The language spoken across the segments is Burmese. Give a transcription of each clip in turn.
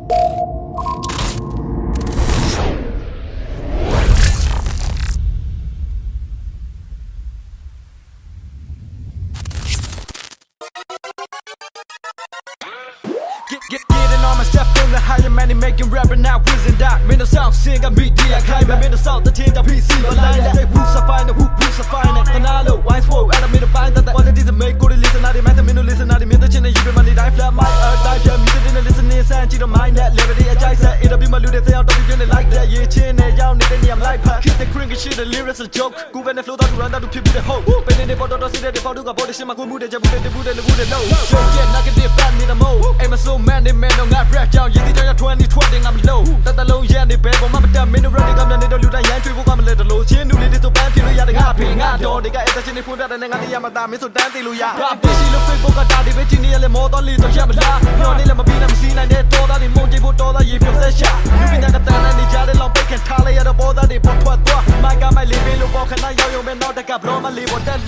Getting on my step from the higher man and making rapper now whizzing that. Man the sound sing a media climb. Man the sound the change the PC but line that. They who's a fine who's a fine. Canalo wise for at a middle find that quality to make good listen now the man the minute listen now the minute chin you be money die flat my die jam music in the listening sound to the mind that levity a jai set it'll be my lude they out of you like that yeah chin and y'all need any I'm like keep the cringe shit the lyrics a joke. Go when the flow to run down to people the hope. Pen in the bottle to see that the photo got body shit my good mood the jabu the boot and the wood low. So yeah negative bad need a mo. I'm a slow man man on that rap down you think you're 2020 I'm low that the low yeah the bad but my damn minute running I'm the little yan tree I'm a little low chin do little bad feel ya the happy I don't they got attention for that and I got the yamada so damn they ya rap this look Facebook got daddy bitch in the more than little yamada no need to be them seen and they told that the monkey put all the you feel that shot you can get that and the jar long back and tally at the border they put what my god my living look walk and I yo man not the cap blow my live on that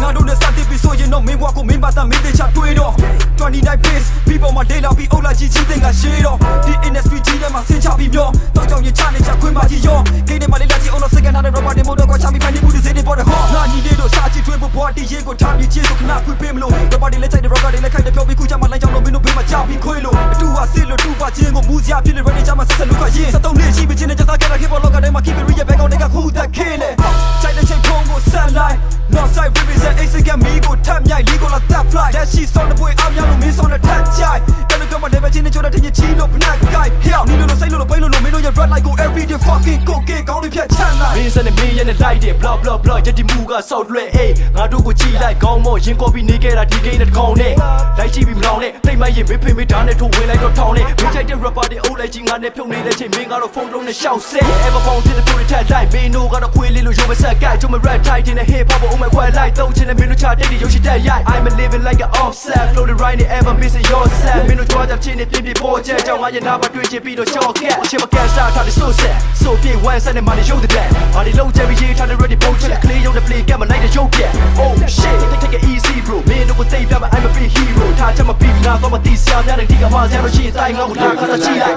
now do the something be so you know me walk me but I made the chat to it all 29 pace people my day now be all like GG thing I shit off the industry G them I sing choppy yo don't you challenge I quit my yo get them my lady on a second and robot demo go chami find you say for the hot now need to search it with body ye go time you just not quit pim low the body let's take the robot like the pure be ku chama line chama no be my choppy quilo do I still do ba chin go move ya feel ready chama set look yin sa don't need she be chin just I get a keep on look at them keep it real back on they got who that kill it try the chain go satellite no side represent ace again me go tap nyai legal like that fly that she's on the boy I'm young miss on the touch jai then look at my never chin cho that you chi no black guy hell need to say little boy no me no you run like go every day fucking go get go to pet channel me send me and the light it blah blah blah just the move got so red eh ငါတို့ကိုကြည့်လိုက်ကောင်းမောရင်ကောပြီးနေခဲ့တာဒီကိန်းနဲ့ကောင်းနဲ့လိုက်ကြည့်ပြီးမလောင်နဲ့တိတ်မရင်မေးဖိမေးဓာတ်နဲ့ထိုးဝင်လိုက်တော့ထောင်းနဲ့မင်းချိုက်တဲ့ rapper တွေအုပ်လိုက်ကြီးငါနဲ့ဖြုံနေတဲ့ချိန်မင်းကတော့ဖုန်းလုံးနဲ့ရှောက်ဆဲ ever phone တဲ့တူတွေထက်လိုက်မင်းတို့ကတော့ခွေးလေးလို့ရုံးမဆက်ကကျုံမ rap tight တဲ့ hip hop ကိုအုံးမခွဲလိုက်တော့ချင်းနဲ့မင်းတို့ချတဲ့ရုပ်ရှိတဲ့ရိုက် I'm living like an offset flow the right ever missing yourself မင်းတို့ကြွားကြချင်းနဲ့ပြင်းပြပေါ်ချက်ကြောင့်ငါရဲ့နာပါတွေ့ချပြီးတော့ short cat ချင်းမကန်စားထားတဲ့ so set so ပြေး one set နဲ့မာနေရုပ်တဲ့ဘာဒီလုံးချက်ပြီးရေးထားတဲ့ ready boat ချက် clear ရုပ်တဲ့ play ကမလိုက်တဲ့ရုပ်ပြက် oh shit take it easy bro မင်းတို့ကိုသိပြပါ I'm a big hero ထားချက်မပြီးနာတော့မသိစရာများတဲ့ဒီကမှာစရာလို့ရှိရင်တိုင်းငါ့ကိုလာခါတာကြည့်လိုက်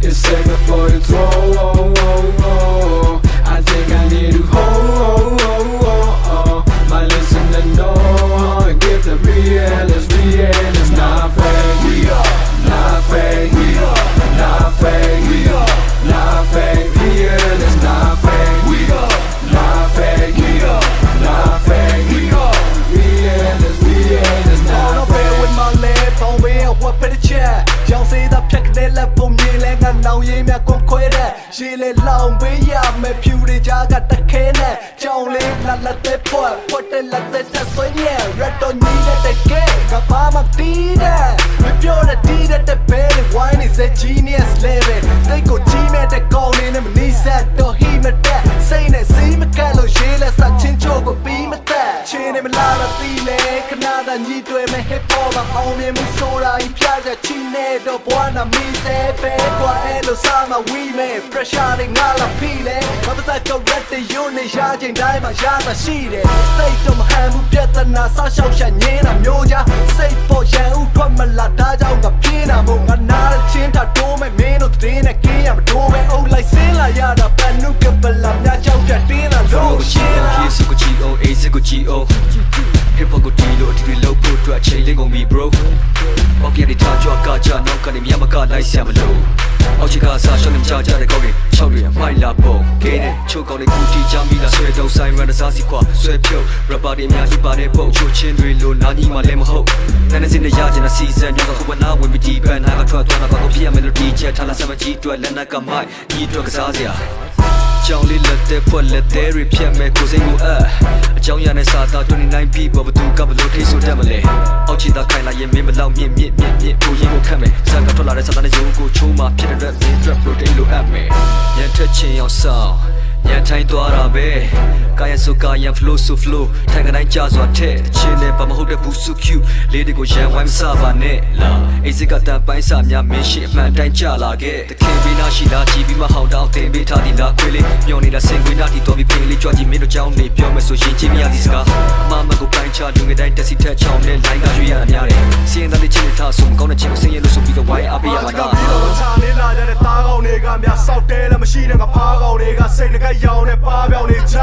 It's safer for the throw I think I need to hold my listener know give the real it's not fake not fake not fake not fake real it's not fake not fake not fake real it's not fake with my left on me what put the chat ကြောင်စေးတာဖြတ်ကလေးလက်ပုံမြင်လဲငါနောင်ရင်းမြကွန်ခွဲတဲ့ရှေးလေလောင်ပေးရမယ်ဖြူတွေကြားကတခဲနဲ့ကြောင်လေးလက်သက်ဖွက်တဲ့လက်သက်တက်ဆွဲညက်ရက်တော့ညီတဲ့တကယ်ကဘာမှတီးတဲ့မပြောတဲ့တီးတဲ့ဘဲလေး wine is a genius level တိတ်ကိုကြီးမဲ့တဲ့ကောင်းလေးနဲ့မနီးဆက်တော့ he မတက်စိတ်နဲ့စီးမကက်လို့ရေးလဲစချင်းချိုးကိုပြီးမသက်ချင်းနဲ့မလာတော့တီးလေခဏသာညီတွေ့မဲ့ hip hop မှာအောင်မြင်မှုဆိုတာကြီးပြကြချီနေတော့ဘွားနာမီစေပဲကွာအဲ့လိုစားမှာ we man pressure တွေငါလာဖီးလေဘာသာက red တဲ့ unit ရချင်းတိုင်းမှာရတာရှိတယ်စိတ်တော့မဟန်ဘူးပြဿနာဆောက်ရှောက်ရှက်ငင်းတာမျိုးကြစိတ်ပေါ်ရန်ဥထွက်မလာတာကြောင့်ကပြင်းတာမို့ငါနားချင်းတာတိုးမဲ့မင်းတို့တင်းနဲ့ကင်းရမတိုးပဲအုပ်လိုက်စင်းလာရတာပန်နုကပလာမြကြောက်ကြတင်းလာလို့ရှင်းလာ Yes go go ace go go hip hop go lo to low put to a chain link on me bro okay the touch your gacha no kan ni ma ka like ဆရာမလို့အောက်ချီကစားရှောင်းနေကြကြတဲ့ကောက်တွေ6တွေမိုက်လာပုံကင်းနဲ့ချိုးကောင်းလေးကူတီချမိလာဆွဲတော့ဆိုင်ရန်စားစီခွာဆွဲဖြုတ် rapper တွေအများကြီးပါတဲ့ပုံချိုးချင်းတွေလို့နာကြီးမှလည်းမဟုတ်နာနေစင်းနဲ့ရချင်တဲ့ season ညတော့ဟိုဘနာဝင်ပြီးဒီဘန်နာကထွက်သွားတာကောဖြစ်ရမယ်လို့ဒီချက်ထားလာစမကြီးတွေ့လက်နက်ကမိုက်ဒီအတွက်ကစားစရာကြောင်လေးလက်တဲ့ဖွက်လက်သေးတွေဖြတ်မဲ့ကိုစိတ်ကိုအကြောင်းရတဲ့စာသား29 people ဘသူကဘလို့ထိဆိုတတ်မလဲအောက်ချီသားခိုင်လာရင်မင်းမလောက်မြင့်ကိုရင်ကိုခတ်မယ်စကားထွက်လာတဲ့စာသားနဲ့ရုပ်ကိုချိုးမှဖြစ်တဲ့ rap drop rotate လို့အပ်မယ်ညံထက်ချင်းအောင်ဆောင်ညံထိုင်းသွားတာပဲကာယဆိုကာယ flow so flow ထိုင်ကတိုင်းကြစွာတဲ့ချင်းနဲ့ဘာမဟုတ်တဲ့ဘူးစု cute လေးတွေကိုရန်ဝိုင်းမစားပါနဲ့လာအိစိကတန်ပိုင်းစာများမင်းရှိအမှန်တိုင်းကြလာခဲ့တခင်ပေးနာရှိလားကြည်ပြီးမဟောင်းတောင်းတင်ပေးထားသည်လားခွေးလေးမျောနေတာစင်ခွေးနာတီတော်ပြီးဖိလေးကြွကြည့်မင်းတို့ကြောင်းနေပြောမယ်ဆိုရင်ကြည့်မရသည်စကားအမမကိုပိုင်းချလူငယ်တိုင်းတက်စီထက်ချောင်းနဲ့လိုင်းကရွေးရတာများတယ်စီရင်တဲ့ချင်းထားဆုံးကော ရောင်နဲ့ပါပြောင်းနေချ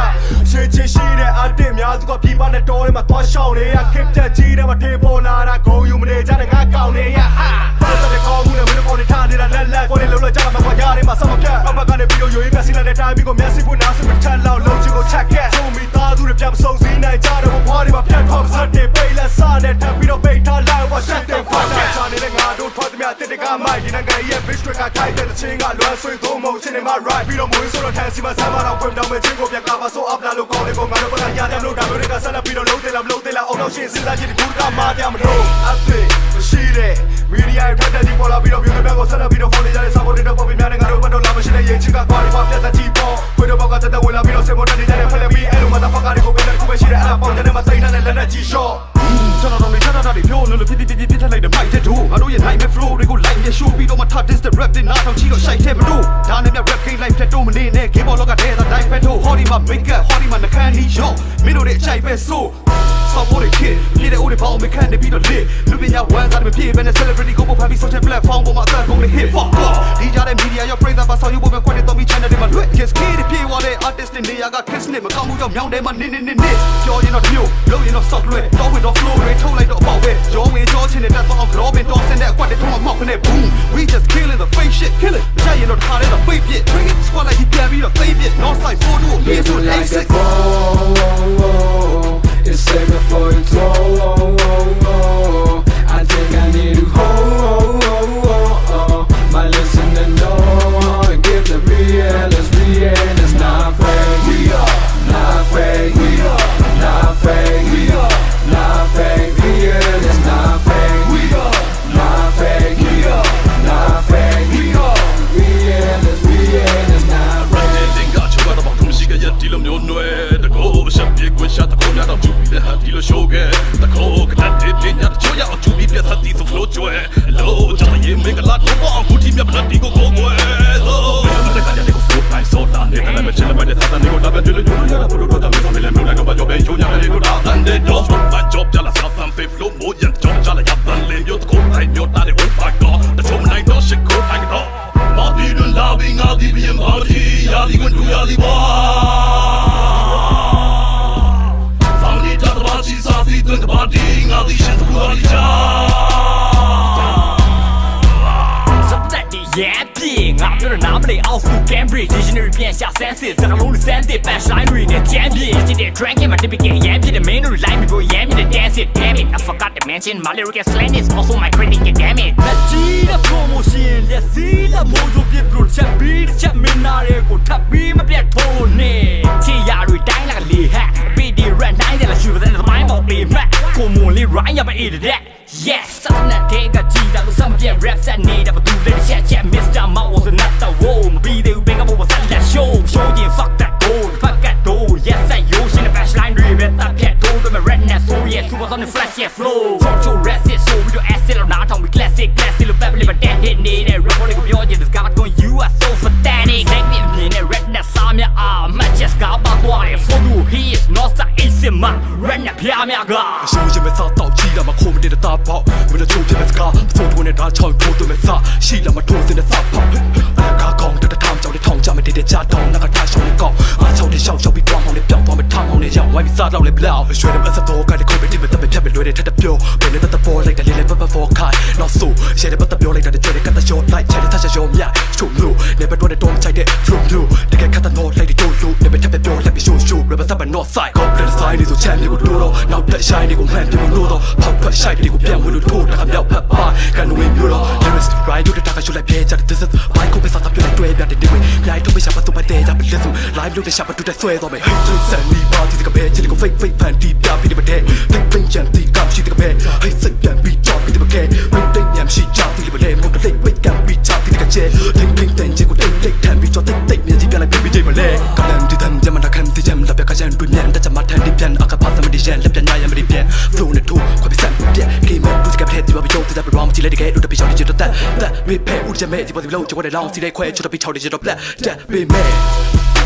ရှင်းချင်းရှိတဲ့အတင်းများသူကပြပနဲ့တော်ထဲမှာသွားရှောင်းနေရခစ်တက်ကြီးတဲ့မှာထေပေါ်လာတာဂုံယူမနေကြတဲ့ငါကောင်းနေရဟာပတ်သက်တဲ့ကောင်းမှုနဲ့မင်းတို့ပေါ်နေထားနေတာလက်ပေါ်နေလုံးလုံးကြမှာကွာရနေမှာစမပြတ်အမကနေပြီးတော့ရိုးရေးမျက်စိနဲ့တဲ့တိုင်းပြီးကိုမျက်စိပွင့်နားစမထက်လောက်လုံးချကိုချက်ခဲ့ချုံမီသားသူတွေပြမစုံစည်းနိုင်ကြတော့ဘွားတွေမှာပြတ်ထောက်စတဲ့ပိတ်လက်စားနဲ့ထပ်ပြီးတော့ပိတ်ထားလိုက်ဝါရှက်တဲ့ဖတ်တာချာနေတဲ့ငါတို့ထွက်သမျှတစ်တကမိုက်ဒီနိုင်ငံရဲ့ bitch တွေကခိုက်တဲ့ချင်းကလွမ်းဆွေးသုံးမုံချင်းနေမှာ right ပြီးတော့မွေးဆိုတော့ထန်စီမှာဆမ်းမတော့ဖွင့်တောင်းမဲ့ချင်းကိုပြကပါဆို up လာလို့ကောင်းလေးကိုငါတို့ကရတယ်လို့ဒါမျိုးတွေကဆက်လက်ပြီးတော့လုံးတယ်လားမလုံးတယ်လားအောင်တော့ရှင်းစဉ်းစားကြည့်ဒီကူကမာတရားမလို့အသေးမရှိတဲ့မီဒီယာဖက်တဲ့ဒီပေါ်လာပြီးတော့မျိုးမျိုးကိုဆက်လက်ပြီးတော့ဖော်နေကြတဲ့စာပေါ်တွေတော့ပေါ်ပြီးများနေငါတို့ဘတ်တော့လာမရှိတဲ့ရင်ချစ်ကကွာဒီမှာပြတ်တဲ့ကြည့်ပေါ့ခွေးတော့ဘောကတက်ဝင်လာပြီးတော့စင်ပေါ်တက်နေကြတဲ့ဖက်ပြီးအဲ့လိုမှသာဖကားတွေကိုပဲလက်ခုပဲရှိတဲ့အပေါင်းတဲ့မှာတိတ်နေတဲ့လက်နဲ့ကြည့်ရှော့ကျွန်တော်တို့နေထထတွေပြောလို့ဖြစ်ထလိုက်တဲ့မိုက်တဲ့တို့ငါတို့ရဲ့ night flow တွေကို live နဲ့ show ပြီးတော့မှ touch this the rap တွေနားထောင်ကြည့်တော့ရှိုက်တဲ့မတို့ဒါနဲ့မြ rap game live ဖြတ်တော့မနေနဲ့ game ball လောကတဲ့တိုင်းပဲတို့ hotty မှာ make up hotty မှာနှခမ်းနီးရောမင်းတို့ရဲ့အချိုက်ပဲဆိုSupport the kid, get it all the ball, make candy be the lit. Looking at ones out of the pit, and a celebrity go for happy social platform, but my third only hit. Fuck off. These are the media, your praise up, I saw you women quite to me channel in my lip. Yes, kid, if you want the artist in there, I got kiss name, I come with your young them, in. You're not new, blow you not soft red, don't with no flow, they told like the about it. You're with George in it, that's all Robin, don't send that quite to my mouth and it boom. We just killing the fake shit, kill it. Giant not hard in the fake it. Bring it, squad like he can't be the favorite. North side 4 to a PS to A6. It's safe before you throw. I think I need to hold. My listener know and give the real. It's real. It's not fake. Not fake. Not fake. Not fake. Real. It's not fake. Not fake. Not fake. Real. It's real. It's not fake. Got you out of a music. Yet, till I'm your way. The go, shut the corner of the Hatilo Shogun, the coke that did in that Choya to be the Sati to float joy. Low, just make a lot of one, put him up, not go away. Oh, I saw that, and I'm a gentleman that I go up and do the and they don't my job, jealous of some faith, low, more than John Jalayan, lay your coat, I know that it won't back on. The show night, no shit, coat, I know. Body loving, I'll be in body, Yali went to Yaliwa. Think about being all these shit who are Yeah, being up to the nominee also Cambridge Dictionary 变下senses 这个龙的3D baseline 里的尖笔今天 drinking 嘛这边给眼皮的 main line 里不眼皮的 dance it damn it I forgot to mention my lyric is slang is also my critic damn it 那记得 promotion 列 C 了魔术别 blue ချက်ပြီးတစ်ချက်မင်းနာတွေကိုထပ်ပြီးမပြတ်ထိုးနေချီရတွေတိုင်းလာလေဟက် BD run တိုင်းတယ်လားရှိတဲ့သမိုင်းပေါ်ပြီးမှတ်ကိုမွန်လေး rhyme ရပါ it that yes စတဲ့တေကကြည့်တာလို့စမပြတ် rap set နေတာဘာသူလဲချက်ချက်Mr. Mouth was another roll. Be the big up was that show. Show you fuck that gold. Fuck that door. Yes, I use in the baseline. Read that pet door. With my redness. So yes, super on the flash, yeah, flow. Control rest it. So we do acid or not. On we classic. Look back, but that hit need it. Rap on the beyond. This God going you are so pathetic. Take me in the redness. I'm your arm. My chest got back wire. For you, he is not so easy, man. Redness, yeah, me a god. So you may thought out. She lama home did the top out. With a joke in the scar. So when it got out, told to me that. She lama toes in the top out. ကားကောင်းတဲ့ထောင်ကြောင်တဲ့ထောင်ကြမတည်တဲ့ကြားတောင်းငါကထားရှောင်းနေကောင်းအားချောင်းတဲ့ရှောင်းရှောင်းပြီးတွားမောင်းနဲ့ပြောင်းသွားမယ်ထောင်းမောင်းနဲ့ရောက်ဝိုင်းပြီးစားတော့လေဘလောက်ရွှေတဲ့ပတ်စတော့ကတည်းကကိုပဲတိမတက်ပဲဖြတ်ပဲလွယ်တဲ့ထက်တဲ့ပြောဘယ်နဲ့တက်ပေါ်လိုက်တယ်လေးလေးပတ်ပေါ်ခိုင်းနောက်ဆိုရှယ်တဲ့ပတ်သက်ပြောလိုက်တဲ့ကျွဲတဲ့ကတ်တရှော့လိုက်ချဲတဲ့ထက်ရှော့မြချို့လို့နေပဲတော့တဲ့တော့မချိုက်တဲ့ flow လို့တကယ်ကတ်တဲ့တော့လိုက်တဲ့တို့လို့နေပဲထက်ပဲပြောလိုက်ပြီး show rap ဆက်ပဲ not side ကောပြတဲ့ side တွေဆို champion ကိုတို့တော့နောက်တဲ့ shine တွေကိုမှန်ပြလို့တော့ဖောက်ဖက် shine တွေကိုပြန်ဝင်လို့ထိုးတာကမြောက်ဖက်ပါကန်ဝင်မျိုးတော့ lyrics ride တို့တာကရှုလိုက်ပြကြတဲ့ this is my ကိုပဲစားတာပြလိုက်တွေ့ပြတဲ့ဒီဝေးမြိုင်ထုတ်ပဲရှာပတ်တော့ပဲတဲ့ကြပြီ listen live လို့တဲ့ရှာပတ်တူတဲ့ဆွဲတော့မယ် hate to send me party ဒီကပဲချစ်ကို fake fan တီးပြပြီးဒီမတဲ့ think think ချန်တီးကရှိဒီကပဲ hate စိတ်ပြန်ပြီးကြောက်ပြီးဒီမကဲ wait think ညံရှိကြောက်ဒီမလဲမဟုတ်တဲ့ wait ကံပြီးကြောက်ဒီကကျဲ think think တန်ချစ်ကို think ထမ်းပြီးကြောက် think မြင်ကြည့်ပြလိုက်ပြီးဒီမလဲကလန်ဒီတန်ကြမနာခံဒီကြမ်လက်ပြကကြံတွေ့မြန်တချမထန်ဒီပြန်အခါပါသမဒီရန်လက်ပြန်နိုင်ရမဒီပြန် flow နဲ့ထိုးခွပြီးစံပြက် game ဘူးကပဲဒီဘာပြောတဲ့ round ကြည့်လိုက်တကယ်လို့တပိချောင်းဒီချစ်တော့that repair ဦးချမဲဒီပေါ်ဒီလို့ကြောက်တဲ့လောင်းစီလိုက်ခွဲချတော့ပိချောင်းဒီချစ်တော့ black that be man